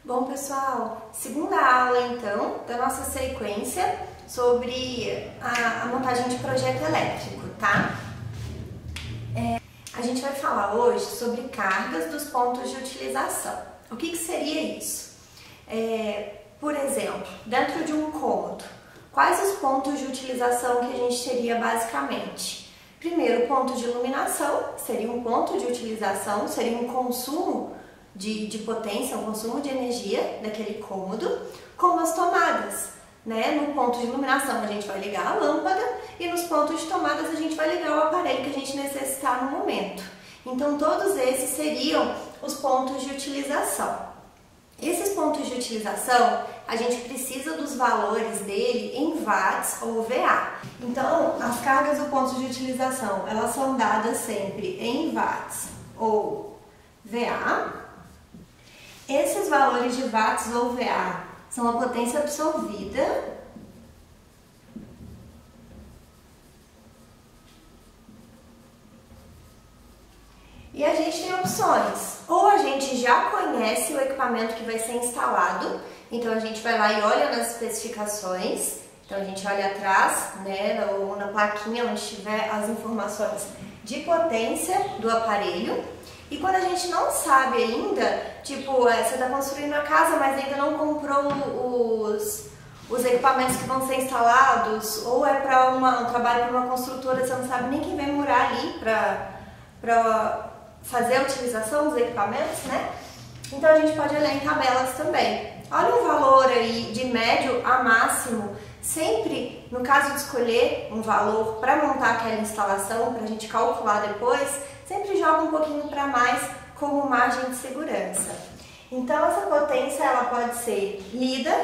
Bom, pessoal, segunda aula então da nossa sequência sobre a montagem de projeto elétrico, tá? A gente vai falar hoje sobre cargas dos pontos de utilização. O que seria isso? Por exemplo, dentro de um cômodo, quais os pontos de utilização que a gente teria basicamente? Primeiro, o ponto de iluminação, seria um ponto de utilização, seria um consumo de potência, um consumo de energia daquele cômodo, como as tomadas, né? No ponto de iluminação a gente vai ligar a lâmpada e nos pontos de tomadas a gente vai ligar o aparelho que a gente necessitar no momento. Então todos esses seriam os pontos de utilização. Esses pontos de utilização, a gente precisa dos valores dele em watts ou VA. Então, as cargas do ponto de utilização, elas são dadas sempre em watts ou VA. Esses valores de watts ou VA são a potência absorvida e a gente tem opções. Ou a gente já conhece o equipamento que vai ser instalado, então a gente vai lá e olha nas especificações, então a gente olha atrás, né, ou na plaquinha onde tiver as informações de potência do aparelho. E quando a gente não sabe ainda, tipo, você está construindo a casa, mas ainda não comprou os equipamentos que vão ser instalados, ou é para um trabalho para uma construtora, você não sabe nem quem vai morar ali para fazer a utilização dos equipamentos, né? Então a gente pode olhar em tabelas também. Olha um valor aí de médio a máximo, sempre no caso de escolher um valor para montar aquela instalação, para a gente calcular depois, sempre joga um pouquinho para mais como margem de segurança. Então essa potência ela pode ser lida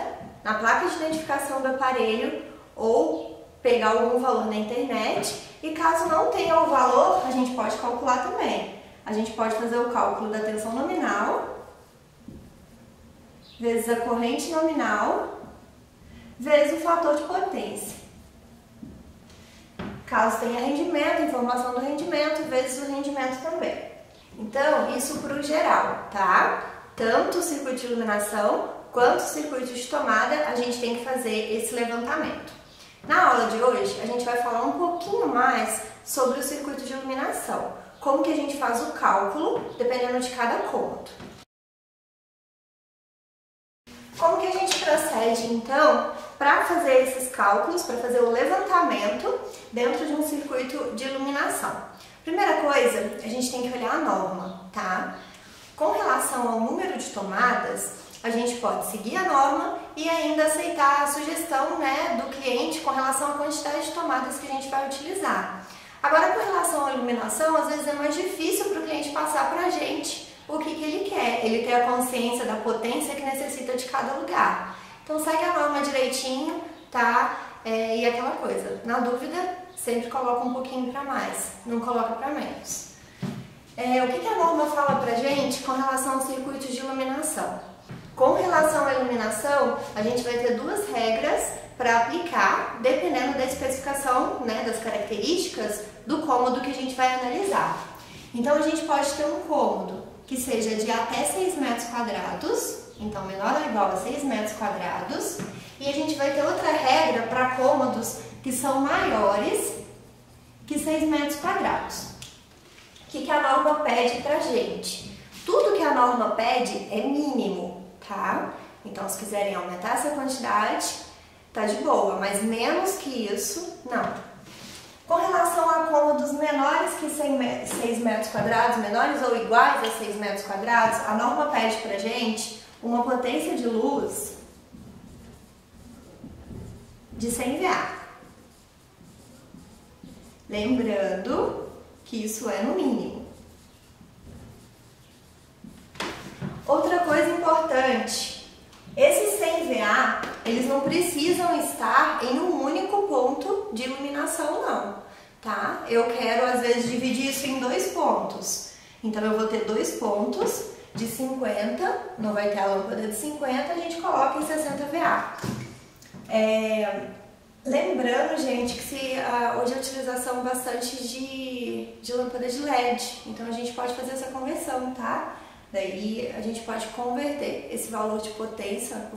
na placa de identificação do aparelho ou pegar algum valor na internet, e caso não tenha o valor, a gente pode calcular também. A gente pode fazer o cálculo da tensão nominal vezes a corrente nominal vezes o fator de potência. Caso tenha rendimento, informação do rendimento vezes o rendimento também. Então, isso para o geral, tá? Tanto o circuito de iluminação quanto o circuito de tomada, a gente tem que fazer esse levantamento. Na aula de hoje, a gente vai falar um pouquinho mais sobre o circuito de iluminação. Como que a gente faz o cálculo, dependendo de cada cômodo. Como que a gente procede, então, para fazer esses cálculos, para fazer o levantamento dentro de um circuito de iluminação? Primeira coisa, a gente tem que olhar a norma, tá? Com relação ao número de tomadas, a gente pode seguir a norma e ainda aceitar a sugestão, né, do cliente com relação à quantidade de tomadas que a gente vai utilizar. Agora, com relação à iluminação, às vezes é mais difícil para o cliente passar para a gente o que ele quer. Ele tem a consciência da potência que necessita de cada lugar. Então, segue a norma direitinho, tá? E aquela coisa, na dúvida, sempre coloca um pouquinho para mais, não coloca para menos. O que a norma fala pra gente com relação ao circuito de iluminação? Com relação à iluminação, a gente vai ter duas regras para aplicar, dependendo da especificação, né, das características do cômodo que a gente vai analisar. Então, a gente pode ter um cômodo que seja de até 6 metros quadrados, então menor ou igual a 6 metros quadrados, e a gente vai ter outra regra para cômodos que são maiores que 6 metros quadrados. O que a norma pede pra gente? Tudo que a norma pede é mínimo, tá? Então, se quiserem aumentar essa quantidade, tá de boa, mas menos que isso, não. Com relação a cômodos menores que 6 metros quadrados, menores ou iguais a 6 metros quadrados, a norma pede pra gente uma potência de luz de 100 VA. Lembrando que isso é no mínimo. Outra coisa importante, esses 100 VA, eles não precisam estar em um único ponto de iluminação não, tá? Eu quero às vezes dividir isso em 2 pontos, então eu vou ter 2 pontos de 50, não vai ter a lâmpada de 50, a gente coloca em 60 VA. Lembrando, gente, que hoje a utilização bastante de lâmpada de LED, então a gente pode fazer essa conversão, tá? Daí a gente pode converter esse valor de potência,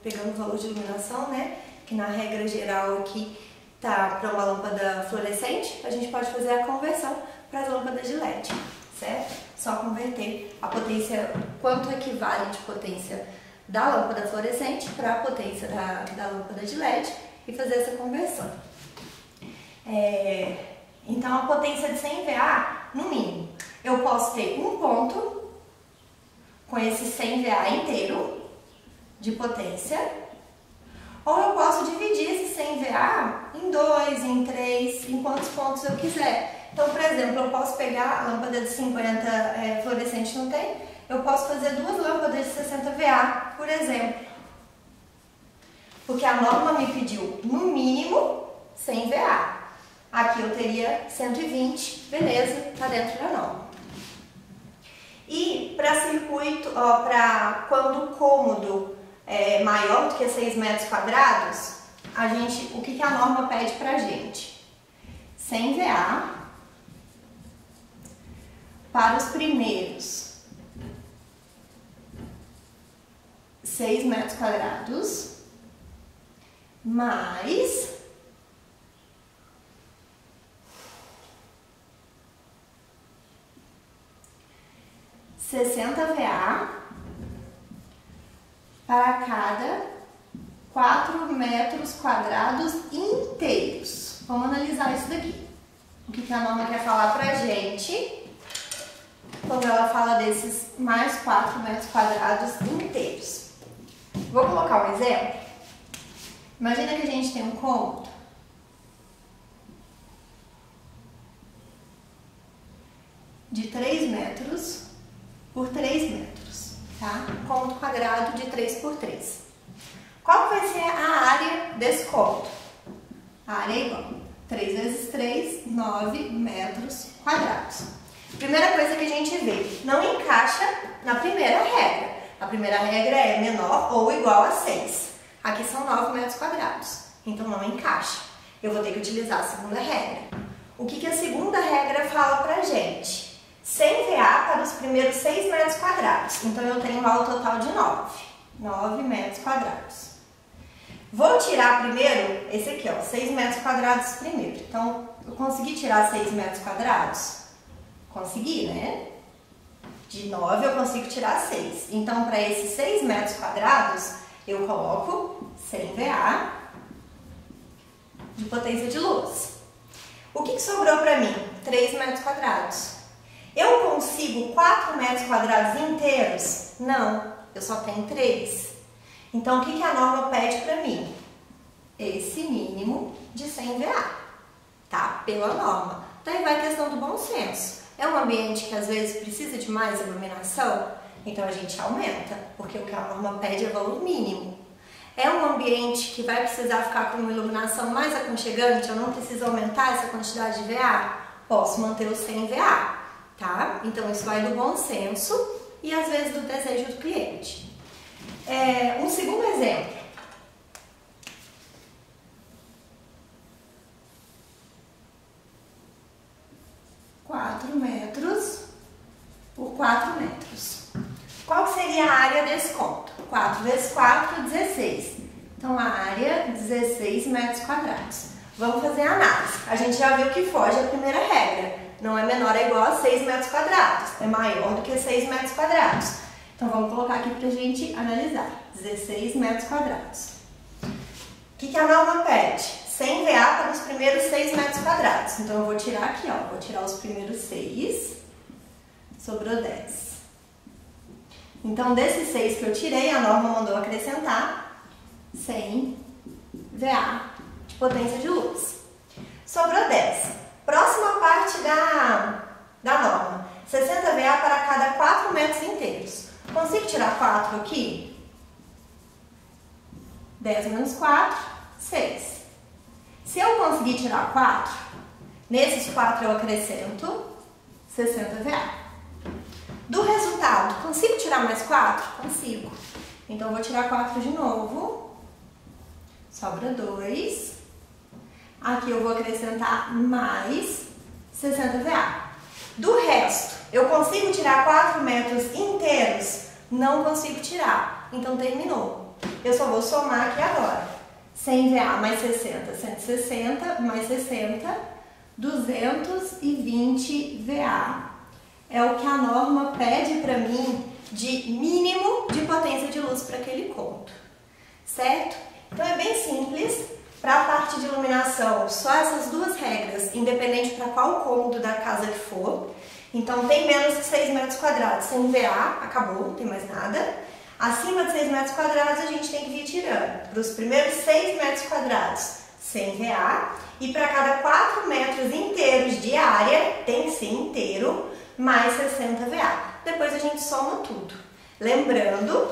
pegando o valor de iluminação, né? Que na regra geral aqui tá para uma lâmpada fluorescente, a gente pode fazer a conversão para as lâmpadas de LED, certo? Só converter a potência, quanto equivale de potência da lâmpada fluorescente para a potência da lâmpada de LED e fazer essa conversão. Então a potência de 100 VA, no mínimo, eu posso ter um ponto com esse 100 VA inteiro de potência, ou eu posso dividir esse 100 VA em 2, em 3, em quantos pontos eu quiser. Então, por exemplo, eu posso pegar a lâmpada de 50 fluorescente, não tem? Eu posso fazer 2 lâmpadas de 60 VA, por exemplo. Porque a norma me pediu, no mínimo, 100 VA. Aqui eu teria 120, beleza, tá dentro da norma. E para circuito, para quando o cômodo é maior do que 6 metros quadrados, o que a norma pede pra gente? 100 VA para os primeiros 6 metros quadrados, mais 60 VA para cada 4 metros quadrados inteiros. Vamos analisar isso daqui. O que a norma quer falar pra gente quando ela fala desses mais 4 metros quadrados inteiros. Vou colocar um exemplo. Imagina que a gente tem um cômodo de 3 metros por 3 metros, tá? Cômodo quadrado de 3 por 3. Qual vai ser a área desse cômodo? A área é igual 3 vezes 3, 9 metros quadrados. Primeira coisa que a gente vê, não encaixa na primeira regra. A primeira regra é menor ou igual a 6. Aqui são 9 metros quadrados, então não encaixa. Eu vou ter que utilizar a segunda regra. O que a segunda regra fala pra gente? 100 VA para os primeiros 6 metros quadrados. Então eu tenho um valor total de 9 metros quadrados. Vou tirar primeiro esse aqui, ó, 6 metros quadrados primeiro. Então, eu consegui tirar 6 metros quadrados? Consegui, né? De 9 eu consigo tirar 6. Então, para esses 6 metros quadrados, eu coloco 100 VA de potência de luz. O que sobrou para mim? 3 metros quadrados. Eu consigo 4 metros quadrados inteiros? Não, eu só tenho 3. Então, o que a norma pede para mim? Esse mínimo de 100 VA, tá? Pela norma. Daí vai a questão do bom senso. É um ambiente que às vezes precisa de mais iluminação, então a gente aumenta, porque o que a norma pede é valor mínimo. É um ambiente que vai precisar ficar com uma iluminação mais aconchegante, eu não preciso aumentar essa quantidade de VA, posso manter os 100 VA, tá? Então isso vai do bom senso e às vezes do desejo do cliente. Um segundo exemplo. Metros por 4 metros. Qual seria a área desse cômodo? 4 vezes 4, 16. Então, a área, 16 metros quadrados. Vamos fazer a análise. A gente já viu que foge a primeira regra. Não é menor ou igual a 6 metros quadrados. É maior do que 6 metros quadrados. Então, vamos colocar aqui pra gente analisar. 16 metros quadrados. O que a norma pede? 100 VA para os primeiros 6 metros quadrados. Então, eu vou tirar aqui, ó. Vou tirar os primeiros 6. Sobrou 10. Então, desses 6 que eu tirei, a norma mandou acrescentar 100 VA de potência de luz. Sobrou 10. Próxima parte da norma. 60 VA para cada 4 metros inteiros. Consigo tirar 4 aqui? 10 menos 4, 6. Se eu conseguir tirar 4, nesses 4 eu acrescento 60 VA. Do resultado, consigo tirar mais 4? Consigo. Então, eu vou tirar 4 de novo. Sobra 2. Aqui eu vou acrescentar mais 60 VA. Do resto, Eu consigo tirar 4 metros inteiros? Não consigo tirar, então terminou. Eu só vou somar aqui agora. 100 VA mais 60, 160 mais 60, 220 VA. É o que a norma pede para mim de mínimo de potência de luz para aquele conto, certo? Então é bem simples. Para a parte de iluminação, só essas duas regras, independente para qual cômodo da casa que for. Então tem menos que 6 metros quadrados, sem VA, acabou, não tem mais nada. Acima de 6 metros quadrados a gente tem que vir tirando. Para os primeiros 6 metros quadrados, sem VA. E para cada 4 metros inteiros de área, tem que ser inteiro, mais 60 VA. Depois a gente soma tudo. Lembrando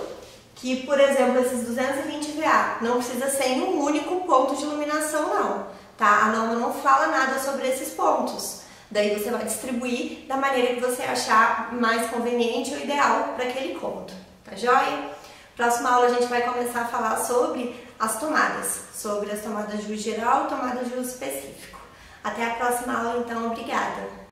que, por exemplo, esses 220 VA não precisa ser em um único ponto de iluminação não, tá? A norma não fala nada sobre esses pontos. Daí você vai distribuir da maneira que você achar mais conveniente ou ideal para aquele conto, tá joia? Próxima aula a gente vai começar a falar sobre as tomadas de uso geral e tomadas de uso específico. Até a próxima aula então, obrigada!